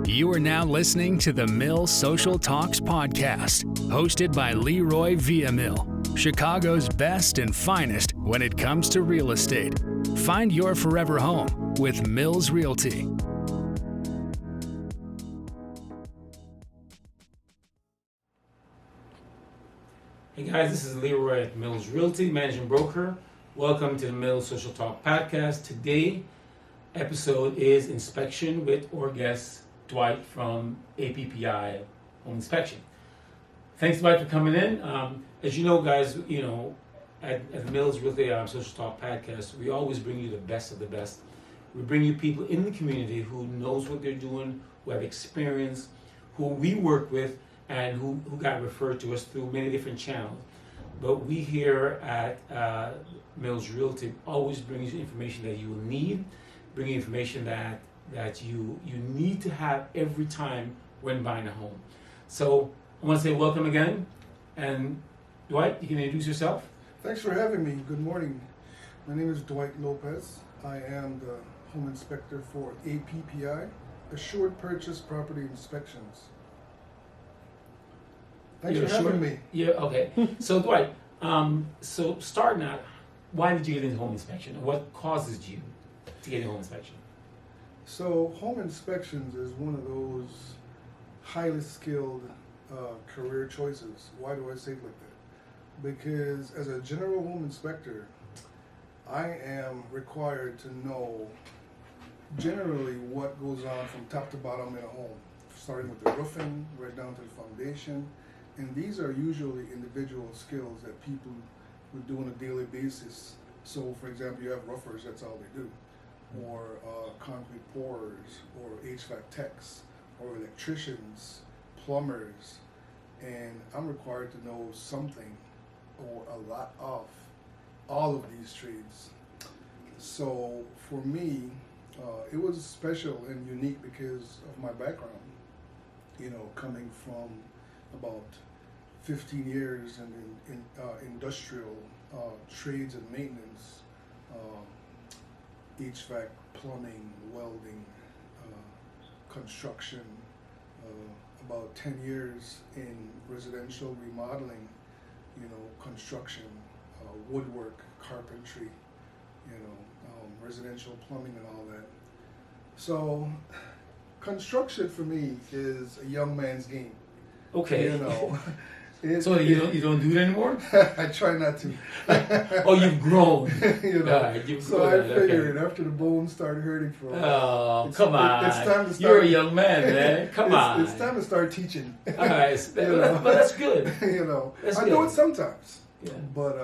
You are now listening to the Mill Social Talks podcast, hosted by Leroy Viamille, Chicago's best and finest when it comes to real estate. Find your forever home with Mills Realty. Hey guys, this is Leroy at Mills Realty, managing broker. Welcome to the Mills Social Talk podcast. Today, episode is inspection with our guest Dwight from APPI Home Inspection. Thanks, Dwight, for coming in. As you know, guys, at the Mills Realty Social Talk podcast, we always bring you the best of the best. We bring you people in the community who knows what they're doing, who have experience, who we work with, and who got referred to us through many different channels. But we here at Mills Realty always bring you information that you will need, bring you information that you need to have every time when buying a home. So I want to say welcome again. And Dwight, you can introduce yourself. Thanks for having me. Good morning. My name is Dwight Lopez. I am the home inspector for APPI, Assured Purchase Property Inspections. Thanks for having me. Yeah, okay. So Dwight, so starting out, why did you get into home inspection? What causes you to get into home inspection? So home inspections is one of those highly skilled career choices. Why do I say it like that? Because as a general home inspector, I am required to know generally what goes on from top to bottom in a home, starting with the roofing, right down to the foundation. And these are usually individual skills that people would do on a daily basis. So, for example, you have roofers, that's all they do, or concrete pourers, or HVAC techs, or electricians, plumbers, and I'm required to know something or a lot of all of these trades. So for me, it was special and unique because of my background, coming from about 15 years in industrial trades and maintenance, HVAC, plumbing, welding, construction, about 10 years in residential remodeling, construction, woodwork, carpentry, residential plumbing and all that. So construction for me is a young man's game. Okay. So you don't do it anymore? I try not to. Oh, you've grown. So I figured after the bones started hurting for a while. Come on. It's time to start. You're a young man, man. Come on. It's time to start teaching. All right. But that's good. That's I good. do it sometimes. Yeah. But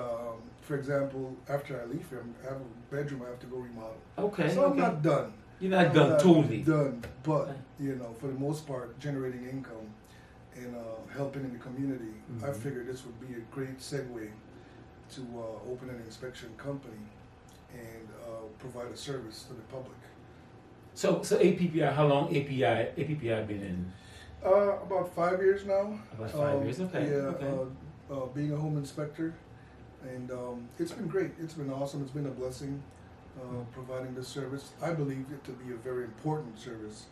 for example, after I leave here, I have a bedroom I have to go remodel. Okay. So I'm not done. You're not done totally. Done. But for the most part, generating income and helping in the community, I figured this would be a great segue to open an inspection company and provide a service to the public. So APPI, how long APPI been in? About 5 years now. About 5 years, okay. Yeah, okay. Being a home inspector, and it's been great. It's been awesome. It's been a blessing providing this service. I believe it to be a very important service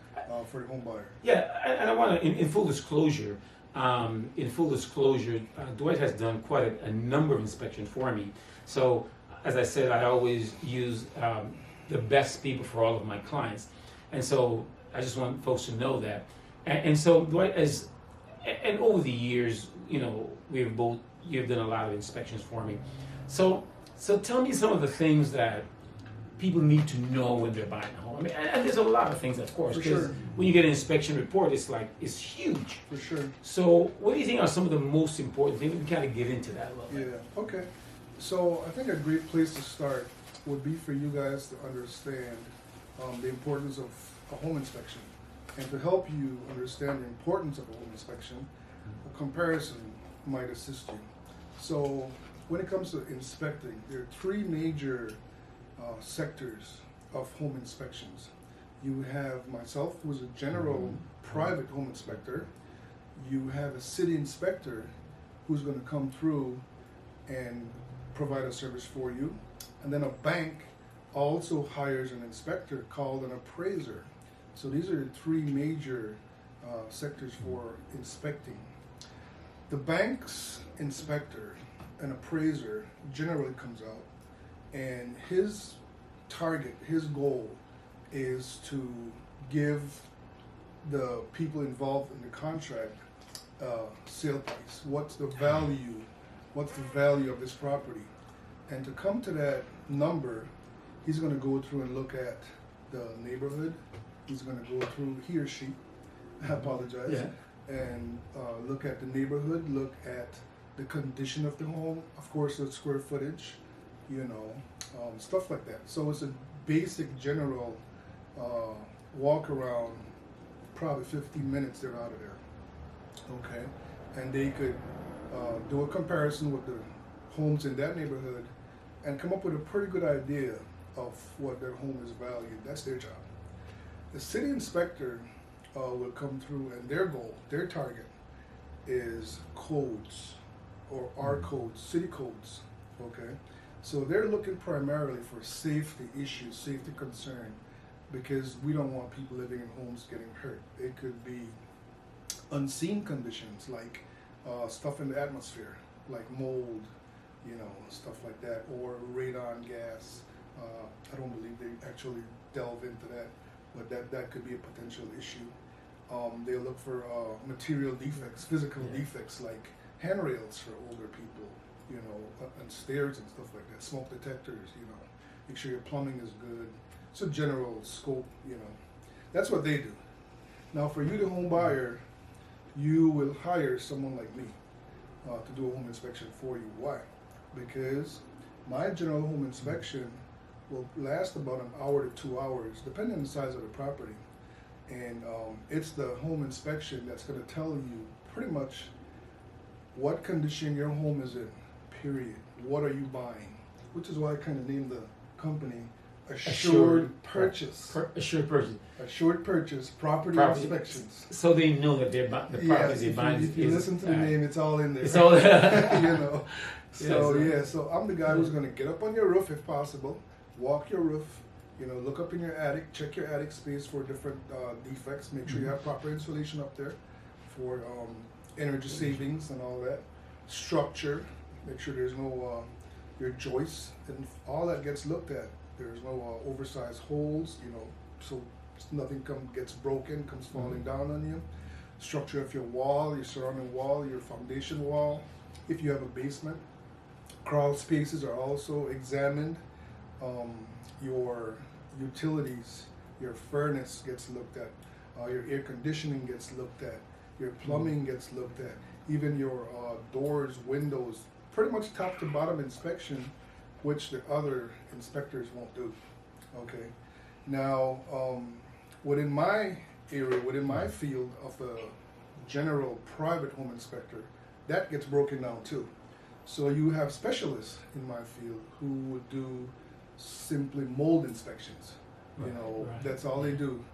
for the home buyer. Yeah, and I want to, in full disclosure, Dwight has done quite a number of inspections for me. So, as I said, I always use the best people for all of my clients. And so, I just want folks to know that. And so, Dwight, and over the years, you've done a lot of inspections for me. So tell me some of the things that people need to know when they're buying a home. I mean, and there's a lot of things, of course, because when you get an inspection report, it's huge. For sure. So what do you think are some of the most important things? We can kind of get into that a little bit. Yeah, okay. So I think a great place to start would be for you guys to understand the importance of a home inspection. And to help you understand the importance of a home inspection, a comparison might assist you. So when it comes to inspecting, there are three major sectors of home inspections. You have myself, who is a general private home inspector. You have a city inspector who's going to come through and provide a service for you. And then a bank also hires an inspector called an appraiser So these are the three major sectors for inspecting. The bank's inspector, an appraiser, generally comes out, and his target, his goal, is to give the people involved in the contract sale price. What's the value? What's the value of this property? And to come to that number, he's going to go through and look at the neighborhood. He's going to go through, he or she, I apologize, Yeah. and look at the neighborhood, look at the condition of the home, of course the square footage, stuff like that. So it's a basic general walk around, probably 15 minutes they're out of there. Okay, and they could do a comparison with the homes in that neighborhood and come up with a pretty good idea of what their home is valued. That's their job. The city inspector will come through, and their goal, their target, is codes or our codes, city codes. Okay, so they're looking primarily for safety issues, safety concern, because we don't want people living in homes getting hurt. It could be unseen conditions like stuff in the atmosphere, like mold, stuff like that, or radon gas. I don't believe they actually delve into that, but that could be a potential issue. They look for material defects, physical defects like handrails for older people, and stairs and stuff like that, smoke detectors, make sure your plumbing is good. It's a general scope, That's what they do. Now for you, the home buyer, you will hire someone like me to do a home inspection for you. Why? Because my general home inspection will last about an hour to 2 hours, depending on the size of the property. And it's the home inspection that's going to tell you pretty much what condition your home is in, period. What are you buying? Which is why I kind of named the company Assured Purchase. Assured Purchase. Assured Purchase, property inspections. So they know that the property they're buying if you listen to the name, it's all in there. It's all So I'm the guy who's going to get up on your roof if possible, walk your roof, look up in your attic, check your attic space for different defects, make sure you have proper insulation up there for energy savings and all that. Structure, make sure there's no your joists, and all that gets looked at. There's no oversized holes, so nothing gets broken, comes falling down on you. Structure of your wall, your surrounding wall, your foundation wall. If you have a basement, crawl spaces are also examined. Your utilities, your furnace gets looked at. Your air conditioning gets looked at. Your plumbing gets looked at. Even your doors, windows, pretty much top to bottom inspection, which the other inspectors won't do. Okay. Now, within my area, within my field of a general private home inspector, that gets broken down too. So you have specialists in my field who would do simply mold inspections. That's all they do.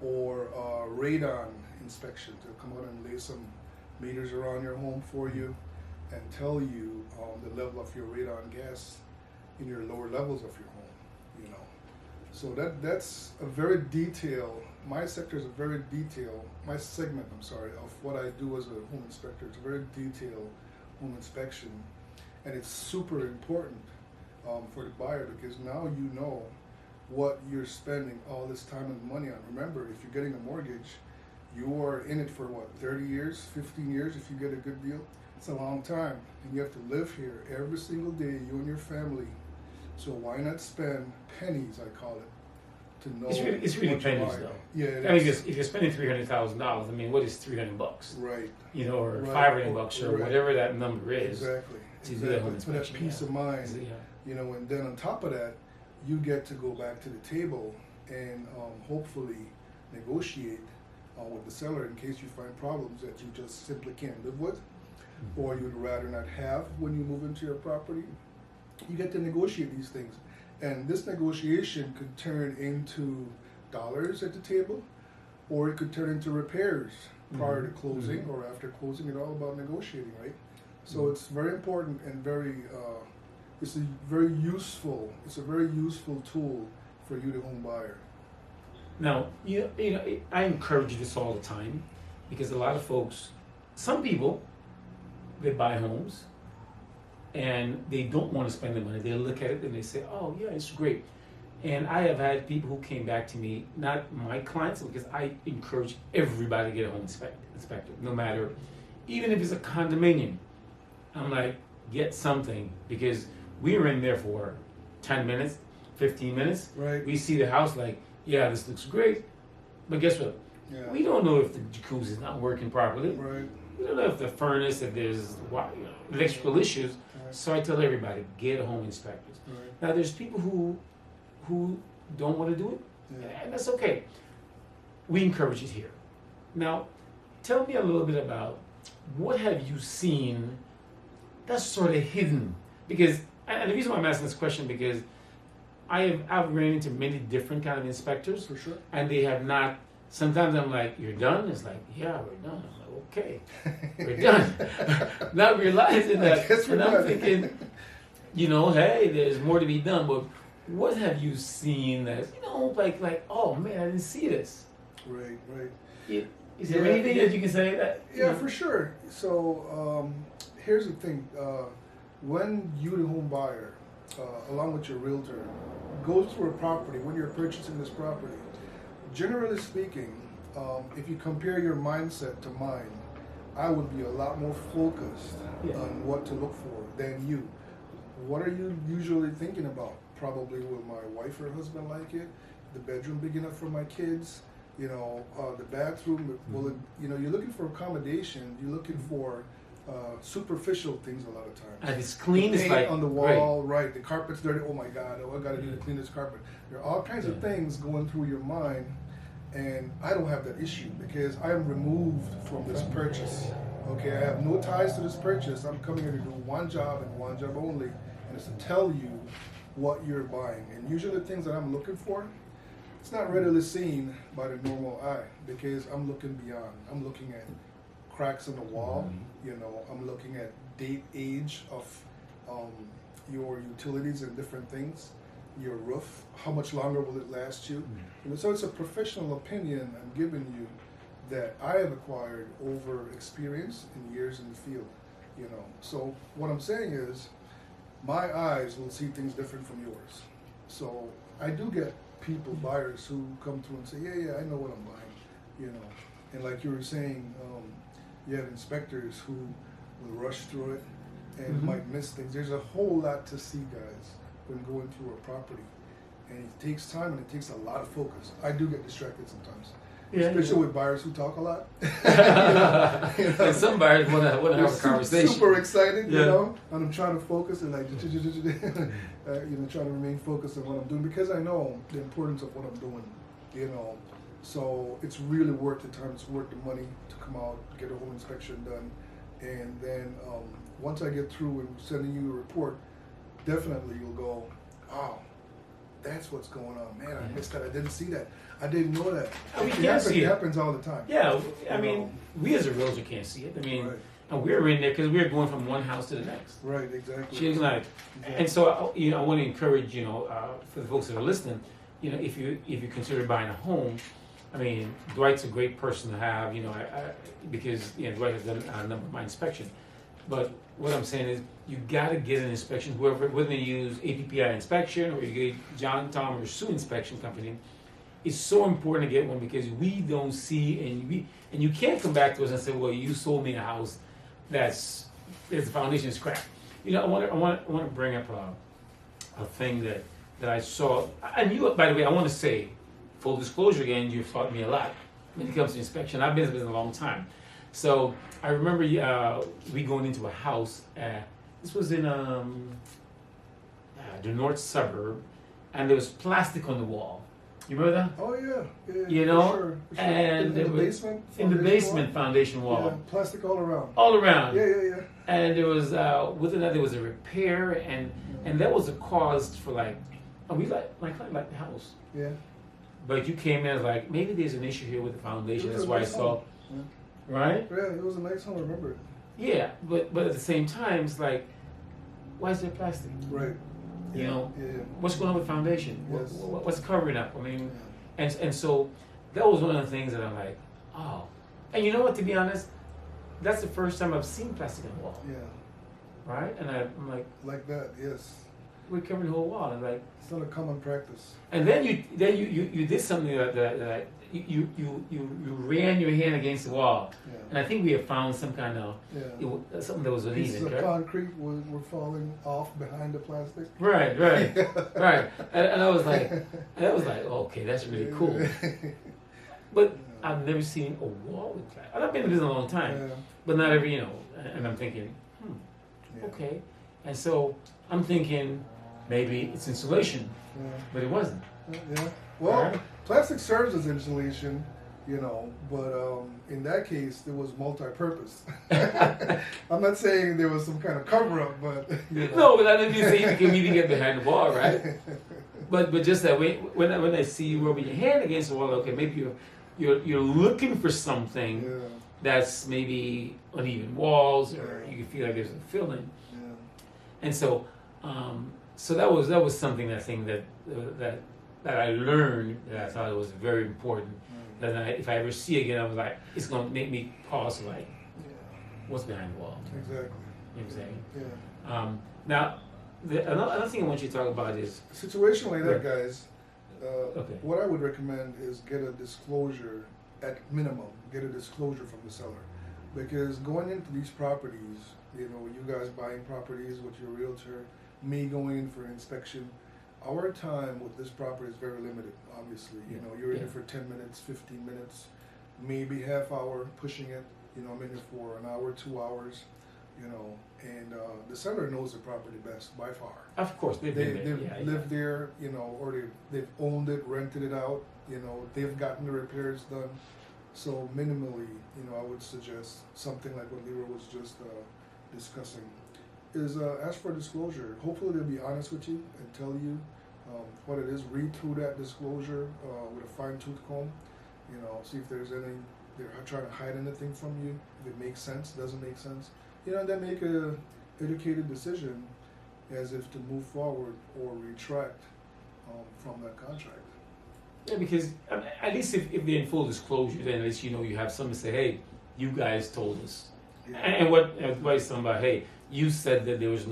Or radon inspections. They'll come out and lay some meters around your home for you and tell you the level of your radon gas in your lower levels of your home. So that's a very detailed. My sector is a very detailed. My segment, of what I do as a home inspector. It's a very detailed home inspection, and it's super important for the buyer, because now you know what you're spending all this time and money on. Remember, if you're getting a mortgage, you are in it for 30 years, 15 years if you get a good deal. It's a long time, and you have to live here every single day, you and your family. So why not spend pennies, I call it, to know it's really pennies though. Yeah, if you're spending $300,000, what is $300? Right. Or $500 or whatever that number is. Exactly. To do that home For that inspection, peace of mind. And then on top of that, you get to go back to the table and hopefully negotiate with the seller in case you find problems that you just simply can't live with, or you'd rather not have when you move into your property. You get to negotiate these things, and this negotiation could turn into dollars at the table, or it could turn into repairs prior to closing or after closing. It's all about negotiating, right? So it's very important and it's a very useful tool for you, the home buyer. Now, I encourage this all the time because a lot of folks, some people, they buy homes and they don't want to spend the money. They look at it and they say, oh, yeah, it's great. And I have had people who came back to me, not my clients, because I encourage everybody to get a home inspector, no matter, even if it's a condominium. I'm like, get something, because we were in there for 10 minutes, 15 minutes. Right. We see the house like, yeah, this looks great. But guess what? Yeah. We don't know if the jacuzzi is not working properly. Right. We don't know if the furnace, if there's electrical issues. Right. So I tell everybody, get a home inspector. Right. Now, there's people who don't want to do it, Yeah. and that's okay. We encourage it here. Now, tell me a little bit about what have you seen that's sort of hidden? Because, and the reason why I'm asking this question, because I've ran into many different kind of inspectors, For sure. and they have not. Sometimes I'm like, "You're done." It's like, "Yeah, we're done." I'm like, "Okay, we're done." Not realizing that, I guess we're and I'm done. thinking, hey, there's more to be done. But what have you seen that like, oh man, I didn't see this. Right. Right. Is there Yeah, anything that you can say that? Yeah, for sure. So here's the thing: when you, the home buyer, along with your realtor, goes through a property when you're purchasing this property, generally speaking, if you compare your mindset to mine, I would be a lot more focused on what to look for than you. What are you usually thinking about? Probably, will my wife or husband like it? The bedroom big enough for my kids? The bathroom, will it, you're looking for accommodation, you're looking for superficial things a lot of times. And it's clean, The it's paint like on the wall, right? The carpet's dirty, oh my God, I gotta do to clean this carpet. There are all kinds of things going through your mind, and I don't have that issue because I am removed from this purchase. Okay, I have no ties to this purchase. I'm coming here to do one job and one job only, and it's to tell you what you're buying. And usually the things that I'm looking for, it's not readily seen by the normal eye because I'm looking beyond. I'm looking at cracks in the wall. I'm looking at date, age of your utilities and different things. Your roof, how much longer will it last you? So it's a professional opinion I'm giving you that I have acquired over experience and years in the field. So what I'm saying is, my eyes will see things different from yours. So I do get people, buyers, who come through and say, yeah, I know what I'm buying, And like you were saying, you have inspectors who will rush through it and might miss things. There's a whole lot to see, guys, when going through a property. And it takes time and it takes a lot of focus. I do get distracted sometimes. Especially with buyers who talk a lot. And some buyers want to have a conversation. Super excited, and I'm trying to focus and trying to remain focused on what I'm doing because I know the importance of what I'm doing, So it's really worth the time. It's worth the money to come out, get a home inspection done, and then once I get through and sending you a report, definitely you'll go, wow. That's what's going on, man. I missed that. I didn't see that. I didn't know that. It happens all the time. Yeah, I mean, we as a realtor can't see it. I mean, and we're in there because we're going from one house to the next. Right, exactly. She's like, and so I want to encourage for the folks that are listening, if you consider buying a home, I mean, Dwight's a great person to have, because Dwight has done a number of my inspection. But what I'm saying is, you got to get an inspection, whether you use APPI inspection or you get John, Tom, or Sue inspection company. It's so important to get one because we don't see, and you can't come back to us and say, well, you sold me a house the foundation is cracked. I want to bring up a thing that I saw, and you, by the way, I want to say, full disclosure again, you've taught me a lot when it comes to inspection. I've been in this business a long time. So I remember we going into a house. This was in the north suburb, and there was plastic on the wall. You remember that? Oh yeah. For sure. in And the basement. In the basement foundation wall. Yeah, plastic all around. All around. Yeah. And there was within that there was a repair, and that was a cause for we like the house. Yeah. But you came in as like, maybe there's an issue here with the foundation. That's why I saw. Yeah. Right? Yeah, it was a nice home, I remember it. Yeah, but at the same time, it's like, why is there plastic? Right. You know, Yeah. what's going on with foundation? Yes. What's covering up? I mean, And so that was one of the things that I'm like, oh. And you know what, to be honest, that's the first time I've seen plastic on the wall. Yeah. Right? And I'm like, Like that, yes. we're covering the whole wall. And like, It's not a common practice. and then you did something that you ran your hand against the wall. Yeah. And I think we have found some kind of something that was Pieces uneven, of right? concrete were falling off behind the plastic. Right, right. And I was like, okay, that's really cool. But I've never seen a wall with plastic. I've been in this a long time, Yeah. but not every, and I'm thinking, Yeah. okay. And so I'm thinking maybe it's insulation, Yeah. but it wasn't. Yeah. Well, Right. plastic serves as insulation, but in that case, it was multi-purpose. I'm not saying there was some kind of cover-up, but No, but that doesn't mean say you can really get behind the wall, right? But just that way, when I see you rubbing your hand against the wall, okay, maybe you're looking for something Yeah. that's maybe uneven walls, or Yeah. you can feel like there's a filling. Yeah. And so, so that was something I think that I learned that I thought it was very important. That if I ever see again, I was like, it's gonna make me pause, like, Yeah. what's behind the wall? Exactly. You know what I'm saying? Yeah. Now, another thing I want you to talk about is A situation like that, Right. guys. Okay. What I would recommend is get a disclosure at minimum. Get a disclosure from the seller, because going into these properties, you guys buying properties with your realtor, me going in for an inspection. Our time with this property is very limited, obviously. You're in Yeah. it for 10 minutes, 15 minutes, maybe half hour, pushing it. I'm in it for an hour, 2 hours, and the seller knows the property best by far. of course they've They've been there. lived there, or they've owned it, rented it out, they've gotten the repairs done. So minimally, I would suggest something like what Leroy was just discussing, is ask for disclosure. Hopefully they'll be honest with you and tell you what it is. Read through that disclosure with a fine-tooth comb. See if they're trying to hide anything from you. If it makes sense, doesn't make sense. Then make a educated decision as if to move forward or retract from that contract. Yeah, because at least if they're in full disclosure, then at least you have something to say, hey, you guys told us. Yeah. And what advice somebody, hey, you said that there was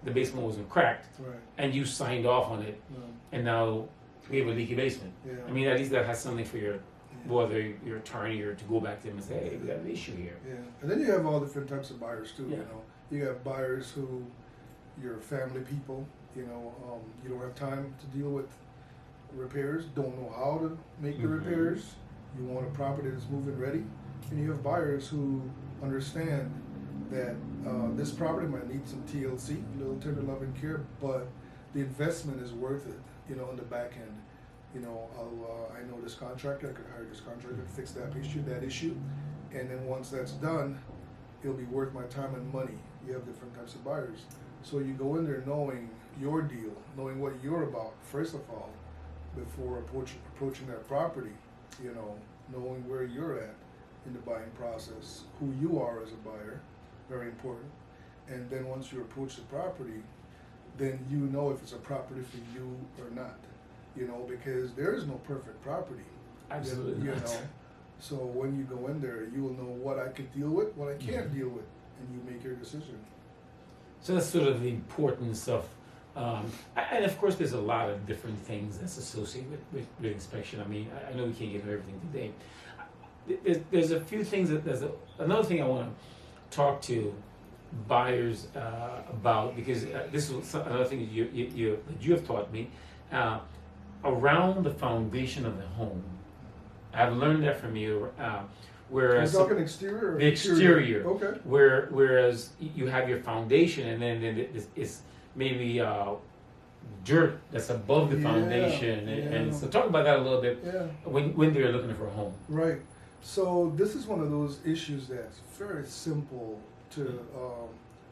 the basement wasn't cracked, Right. and you signed off on it, No. and now we have a leaky basement. Yeah. I mean, at least that has something for whether your attorney or to go back to them and say, hey, we got an issue here. Yeah, and then you have all different types of buyers too. Yeah. You have buyers who, you're family people. You don't have time to deal with repairs. Don't know how to make the Mhm. repairs. You want a property that's move-in ready, and you have buyers who understand that this property might need some TLC, a little tender loving care, but the investment is worth it. On the back end. I know this contractor. I could hire this contractor to fix that issue, and then once that's done, it'll be worth my time and money. You have different types of buyers, so you go in there knowing your deal, knowing what you're about. First of all, before approaching that property, knowing where you're at in the buying process, who you are as a buyer, very important. And then once you approach the property, then if it's a property for you or not. Because there is no perfect property. Absolutely You not. know. So when you go in there, you will know what I could deal with, what I can't deal with, and you make your decision. So that's sort of the importance of, and of course there's a lot of different things that's associated with inspection. I mean, I know we can't get into everything today. There's a few things another thing I want to talk to buyers about, because this is another thing that you have taught me, around the foundation of the home. I've learned that from you. Whereas You're talking exterior or the exterior. Okay. Whereas you have your foundation, and then it's maybe dirt that's above the Yeah, foundation. And yeah. so talk about that a little bit Yeah. when they're looking for a home. Right. So this is one of those issues that's very simple to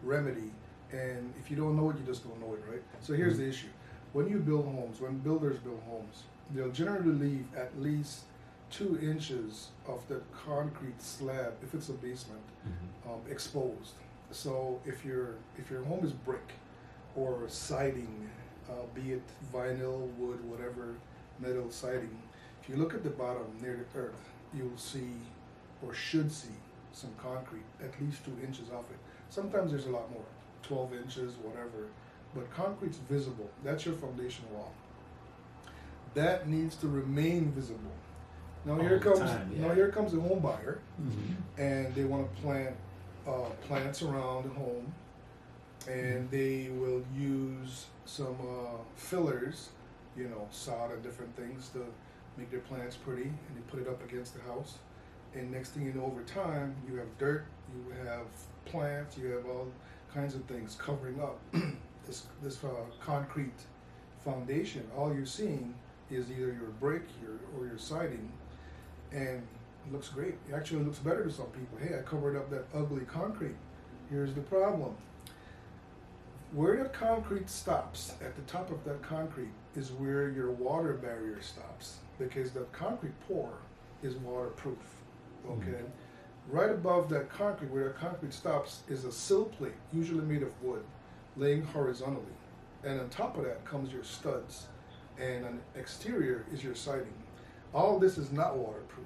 remedy, and if you don't know it, you just don't know it, right? So here's the issue: when you build homes, when builders build homes, they'll generally leave at least 2 inches of the concrete slab, if it's a basement, exposed. So if your home is brick or siding, be it vinyl, wood, whatever, metal siding, if If you look at the bottom near the earth, you'll see or should see some concrete, at least 2 inches of it. Sometimes there's a lot more, 12 inches, whatever, but concrete's visible. That's your foundation wall. That needs to remain visible. Now here comes a home buyer, and they want to plant plants around the home, and they will use some fillers, sod and different things to make their plants pretty, and they put it up against the house. And next thing you know, over time, you have dirt, you have plants, you have all kinds of things covering up this concrete foundation. All you're seeing is either your brick or your siding, and it looks great. It actually looks better to some people. Hey, I covered up that ugly concrete. Here's the problem. Where the concrete stops, at the top of that concrete, is where your water barrier stops, because that concrete pour is waterproof. Okay? Right above that concrete, where that concrete stops, is a sill plate, usually made of wood, laying horizontally. And on top of that comes your studs, and on the exterior is your siding. All this is not waterproof.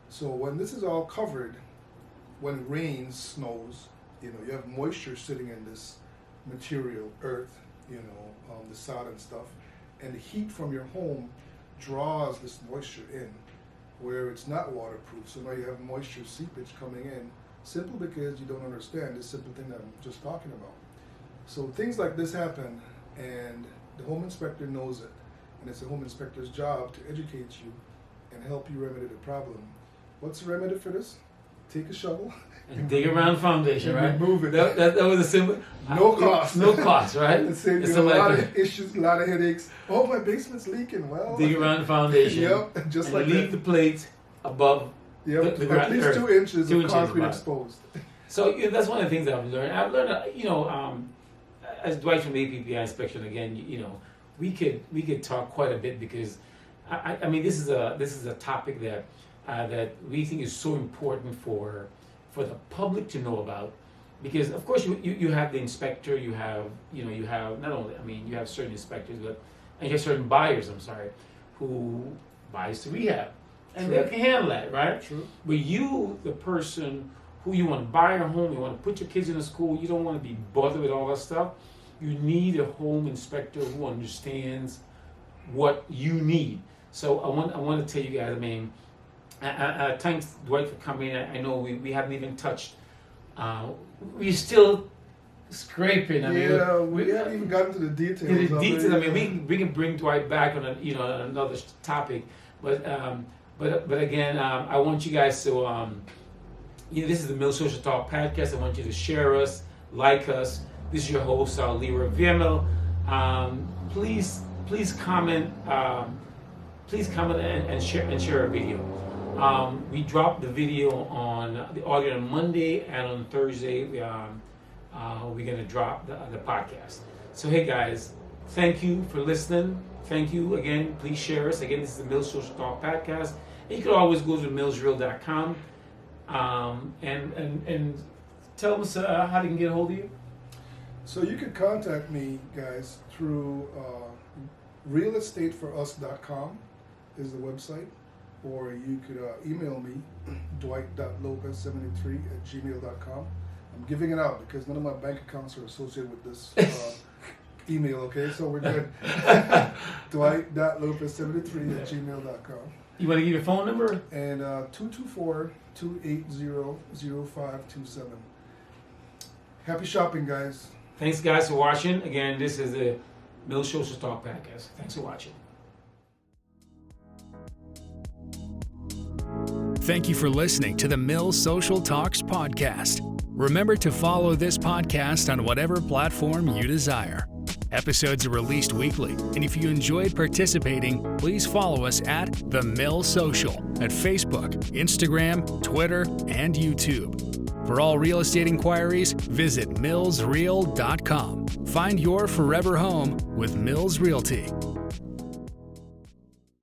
So when this is all covered, when it rains, snows, you have moisture sitting in this material, earth, the sod and stuff, and the heat from your home draws this moisture in, where it's not waterproof. So now you have moisture seepage coming in, simply because you don't understand this simple thing that I'm just talking about. So things like this happen, and the home inspector knows it, and it's the home inspector's job to educate you and help you remedy the problem. What's the remedy for this? Take a shovel and dig around the foundation, right? Remove it. That was a simple. No cost. No cost, right? It saves you a lot of issues, a lot of headaches. Oh, my basement's leaking. Well, dig around the foundation. Yep, just and like leave the plate above. Yep, the at least 2 inches of concrete exposed. So that's one of the things that I've learned. I've learned, as Dwight from APPI Inspection, again, we could talk quite a bit, because I mean this is a topic that we think is so important for the public to know about, because of course you have the inspector, you have not only, you have certain inspectors, and you have certain buyers, who buys to rehab, and they can handle that, right? True. But you, the person who you want to buy a home, you want to put your kids in a school, you don't want to be bothered with all that stuff. You need a home inspector who understands what you need. So I want to tell you guys, thanks Dwight for coming. I know we haven't even touched. We're still scraping. We haven't even gotten to the details. We can bring Dwight back on another topic, but again, I want you guys to this is the Mill Social Talk podcast. I want you to share us, like us. This is your host, Leroy Viamille. Please comment. Please comment and share a video. We dropped the video on the audio on Monday, and on Thursday we're going to drop the podcast. So hey guys, thank you for listening. Thank you again. Please share us. Again, this is the Mills Social Talk podcast. And you can always go to millsreal.com and tell us how they can get a hold of you. So you can contact me, guys, through realestateforus.com is the website, or you could email me, dwight.lopez73@gmail.com. I'm giving it out because none of my bank accounts are associated with this email, okay? So we're good. dwight.lopez73@gmail.com. You want to give your phone number? And 224-280-0527. Happy shopping, guys. Thanks, guys, for watching. Again, this is the Mill Social Talk podcast. Thanks for watching. Thank you for listening to the Mill Social Talks podcast. Remember to follow this podcast on whatever platform you desire. Episodes are released weekly, and if you enjoyed participating, please follow us at The Mill Social at Facebook, Instagram, Twitter, and YouTube. For all real estate inquiries, visit millsreal.com. Find your forever home with Mills Realty.